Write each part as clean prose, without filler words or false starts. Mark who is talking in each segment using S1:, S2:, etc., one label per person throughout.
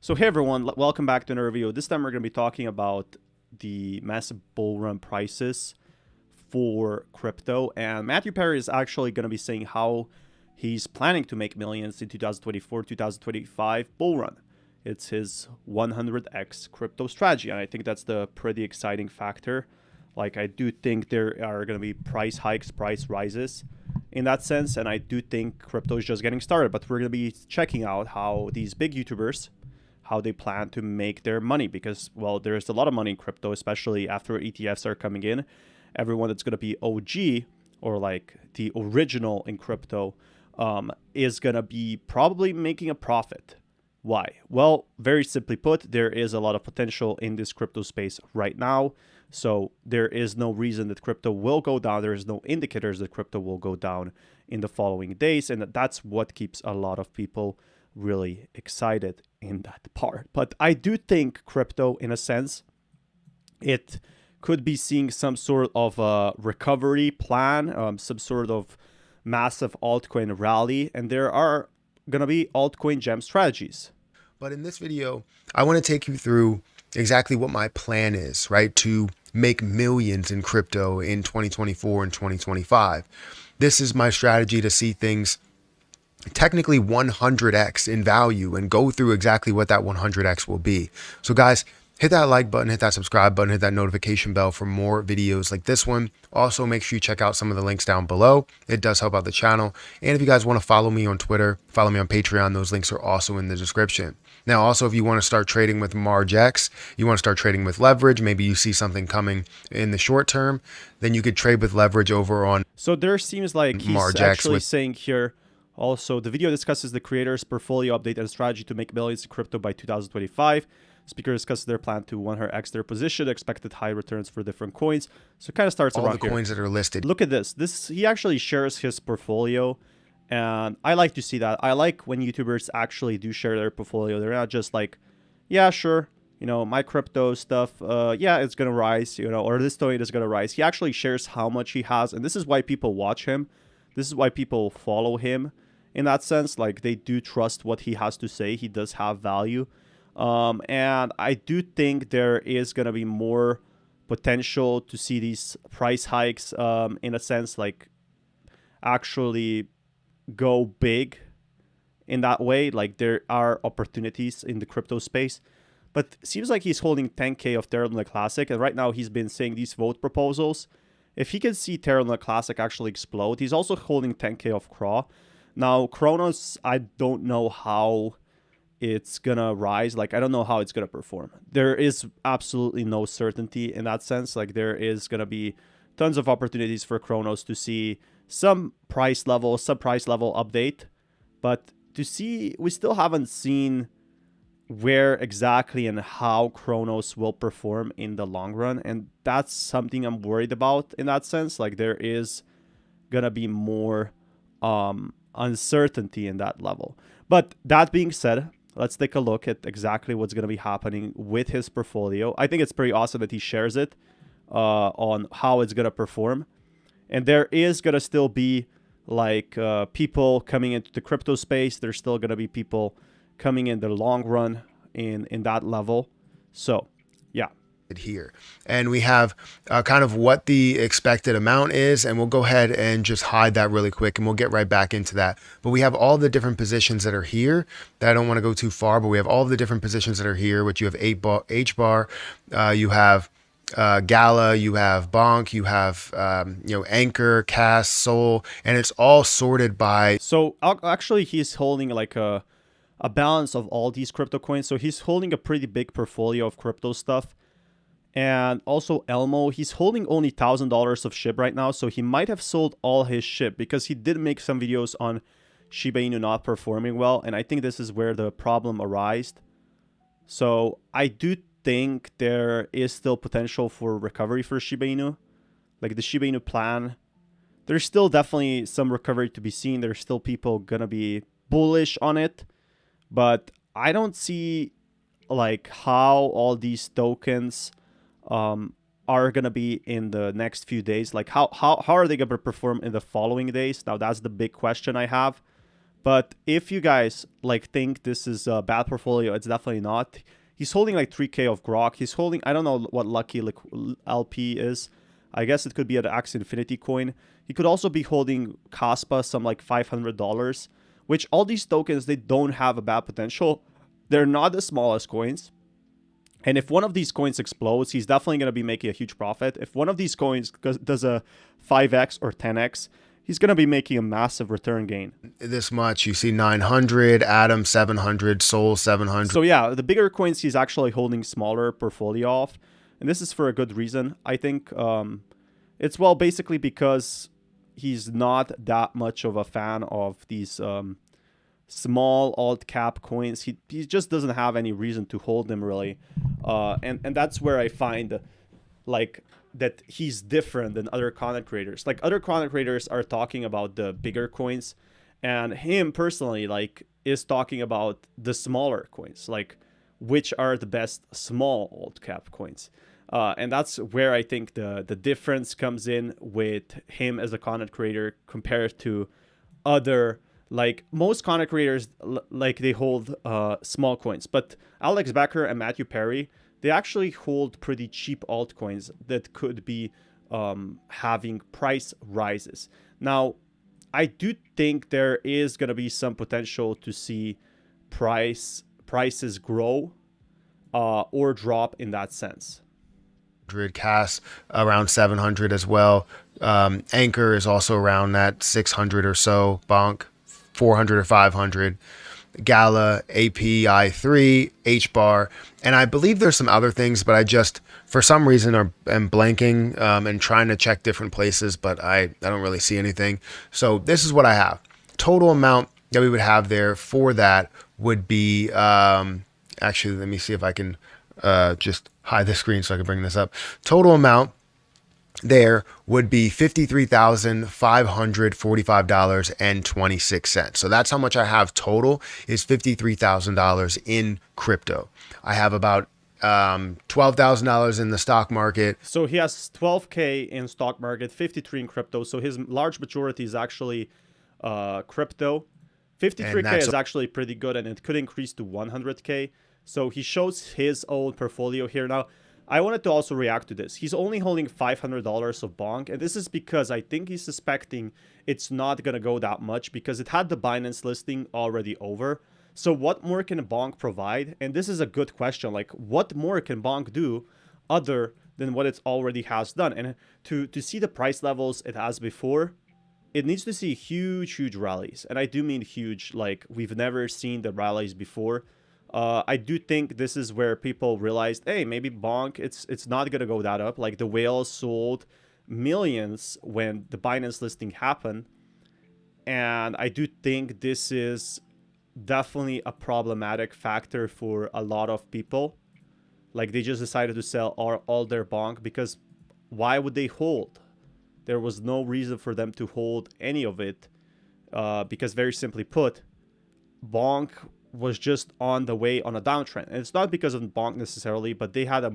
S1: So hey everyone, welcome back to another video. This time we're going to be talking about the massive bull run prices for crypto, and Matthew Perry is actually going to be saying how he's planning to make millions in 2024-2025 bull run. It's his 100x crypto strategy, and I think that's the pretty exciting factor. Like, I do think there are going to be price hikes, price rises in that sense, and I do think crypto is just getting started. But we're going to be checking out how these big YouTubers, how they plan to make their money, because, well, there's a lot of money in crypto, especially after ETFs are coming in. Everyone that's going to be OG, or like the original in crypto, is going to be probably making a profit. Why? Well, very simply put, there is a lot of potential in this crypto space right now. So there is no reason that crypto will go down. There is no indicators that crypto will go down in the following days. And that's what keeps a lot of people really excited in that part. But I do think crypto, in a sense, it could be seeing some sort of a recovery plan, some sort of massive altcoin rally, and there are gonna be altcoin gem strategies.
S2: But in this video, I want to take you through exactly what my plan is, right, to make millions in crypto in 2024 and 2025. This is my strategy to see things technically 100x in value and go through exactly what that 100x will be. So guys, hit that like button, hit that subscribe button, hit that notification bell for more videos like this one. Also, make sure you check out some of the links down below. It does help out the channel. And if you guys want to follow me on Twitter, follow me on Patreon, those links are also in the description. Now, also, if you want to start trading with MargeX, you want to start trading with leverage, maybe you see something coming in the short term, then you could trade with leverage over on
S1: So there seems like he's
S2: MargeX
S1: actually saying here, also, the video discusses the creator's portfolio update and strategy to make millions in crypto by 2025. Speaker discusses their plan to 100x their position, expected high returns for different coins. So it kind of starts
S2: all
S1: around
S2: the coins that are listed.
S1: Look at this. He actually shares his portfolio, and I like to see that. I like when YouTubers actually do share their portfolio. They're not just like, yeah, sure, you know, my crypto stuff, yeah, it's gonna rise, you know, or this token is gonna rise. He actually shares how much he has, and this is why people watch him. This is why people follow him. In that sense, like, they do trust what he has to say. He does have value. And I do think there is going to be more potential to see these price hikes, in a sense, like, actually go big in that way. Like, there are opportunities in the crypto space. But it seems like he's holding 10K of Terra Luna Classic. And right now he's been saying these vote proposals. If he can see Terra Luna Classic actually explode, he's also holding 10K of CRAW. Now, Chronos, I don't know how it's gonna rise. Like, I don't know how it's gonna perform. There is absolutely no certainty in that sense. Like, there is gonna be tons of opportunities for Chronos to see some price level, sub-price level update. But to see, we still haven't seen where exactly and how Chronos will perform in the long run. And that's something I'm worried about in that sense. Like, there is gonna be more uncertainty in that level. But that being said, let's take a look at exactly what's going to be happening with his portfolio. I think it's pretty awesome that he shares it on how it's going to perform. And there is going to still be, like, people coming into the crypto space. There's still going to be people coming in the long run in that level. So, yeah.
S2: Here, and we have kind of what the expected amount is, and we'll go ahead and just hide that really quick and we'll get right back into that. But we have all the different positions that are here that I don't want to go too far, but we have all the different positions that are here, which you have H bar, you have Gala, you have Bonk, you have you know, Anchor, Cast, Soul, and it's all sorted by.
S1: So actually he's holding like a balance of all these crypto coins. So he's holding a pretty big portfolio of crypto stuff. And also Elmo, he's holding only $1,000 of SHIB right now, so he might have sold all his SHIB because he did make some videos on Shiba Inu not performing well, and I think this is where the problem arose. So I do think there is still potential for recovery for Shiba Inu. Like, the Shiba Inu plan, there's still definitely some recovery to be seen. There's still people gonna be bullish on it, but I don't see, like, how all these tokens are gonna be in the next few days. Like, how are they gonna perform in the following days? Now, that's the big question I have. But if you guys like think this is a bad portfolio, it's definitely not. He's holding like 3K of Grok. He's holding, I don't know what Lucky LP is. I guess it could be an Axie Infinity coin. He could also be holding Caspa, some like $500, which all these tokens, they don't have a bad potential. They're not the smallest coins. And if one of these coins explodes, he's definitely going to be making a huge profit. If one of these coins does a 5x or 10x, he's going to be making a massive return gain.
S2: This much, you see 900, Atom 700, Soul 700.
S1: So yeah, the bigger coins he's actually holding smaller portfolio of. And this is for a good reason. I think it's, well, basically because he's not that much of a fan of these small alt cap coins. He just doesn't have any reason to hold them really. And that's where I find like that he's different than other content creators. Like other content creators are talking about the bigger coins, and him personally like is talking about the smaller coins, like which are the best small alt cap coins. And that's where I think the difference comes in with him as a content creator compared to other, like most content creators, like they hold small coins. But Alex Becker and Matthew Perry, they actually hold pretty cheap altcoins that could be having price rises. Now, I do think there is going to be some potential to see prices grow or drop in that sense.
S2: Cas around 700 as well. Anchor is also around that 600 or so. Bonk 400 or 500. Gala, API3, HBAR, and I believe there's some other things, but I just, for some reason, am blanking and trying to check different places, but I don't really see anything. So this is what I have. Total amount that we would have there for that would be, actually, let me see if I can just hide the screen so I can bring this up. Total amount there would be $53,545.26. So that's how much I have total, is $53,000 in crypto. I have about $12,000 in the stock market.
S1: So he has 12K in stock market, 53 in crypto. So his large majority is actually crypto. 53K is actually pretty good, and it could increase to 100K. So he shows his own portfolio here. Now, I wanted to also react to this. He's only holding $500 of Bonk, and this is because I think he's suspecting it's not going to go that much because it had the Binance listing already over. So what more can Bonk provide? And this is a good question. Like, what more can Bonk do other than what it already has done? And to see the price levels it has before, it needs to see huge rallies. And I do mean huge, like we've never seen the rallies before. I do think this is where people realized, hey, maybe Bonk, it's not going to go that up. Like the whales sold millions when the Binance listing happened. And I do think this is definitely a problematic factor for a lot of people. Like they just decided to sell all their Bonk because why would they hold? There was no reason for them to hold any of it because very simply put, Bonk was just on the way on a downtrend. And it's not because of Bonk necessarily, but they had a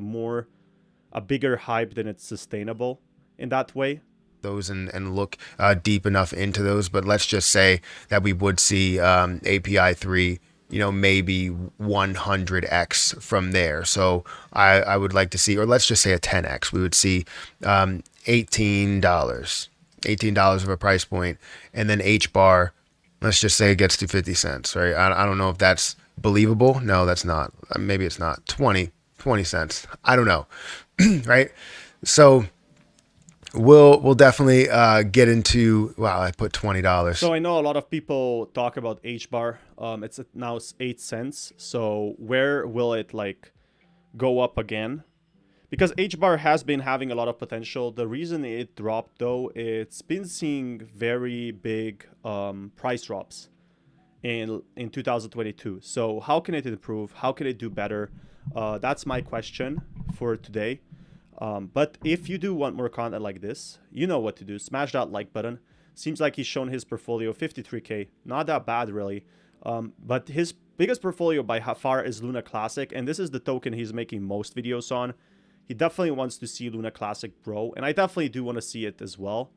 S1: bigger hype than it's sustainable in that way.
S2: Those and look deep enough into those, but let's just say that we would see API 3, maybe 100x from there. So I would like to see, or let's just say a 10x, we would see $18 of a price point, and then HBAR, let's just say it gets to 50 cents, right? I don't know if that's believable. No, that's not. Maybe it's not. 20 cents. I don't know, right? So we'll definitely get into, wow, I put $20.
S1: So I know a lot of people talk about HBAR. It's now 8 cents. So where will it like go up again? Because HBAR has been having a lot of potential. The reason it dropped, though, it's been seeing very big price drops in 2022. So how can it improve? How can it do better? That's my question for today. But if you do want more content like this, you know what to do. Smash that like button. Seems like he's shown his portfolio 53K. Not that bad, really. But his biggest portfolio by far is Luna Classic. And this is the token he's making most videos on. He definitely wants to see Luna Classic grow, and I definitely do want to see it as well.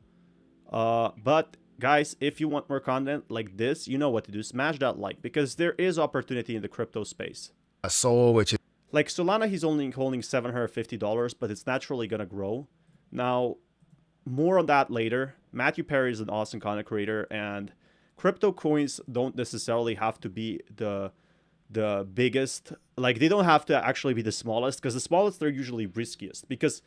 S1: But guys, if you want more content like this, you know what to do. Smash that like, because there is opportunity in the crypto space.
S2: A soul, which is
S1: Like Solana, he's only holding $750, but it's naturally gonna grow. Now, more on that later. Matthew Perry is an awesome content creator, and crypto coins don't necessarily have to be the biggest. Like, they don't have to actually be the smallest, because the smallest are usually riskiest, because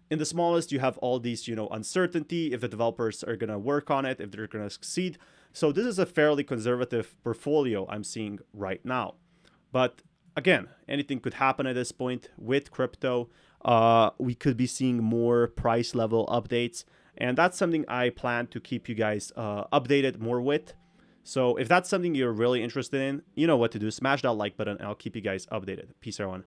S1: in the smallest you have all these, uncertainty if the developers are going to work on it, if they're going to succeed. So this is a fairly conservative portfolio I'm seeing right now. But again, anything could happen at this point with crypto. We could be seeing more price level updates, and that's something I plan to keep you guys updated more with. So if that's something you're really interested in, you know what to do. Smash that like button, and I'll keep you guys updated. Peace, everyone.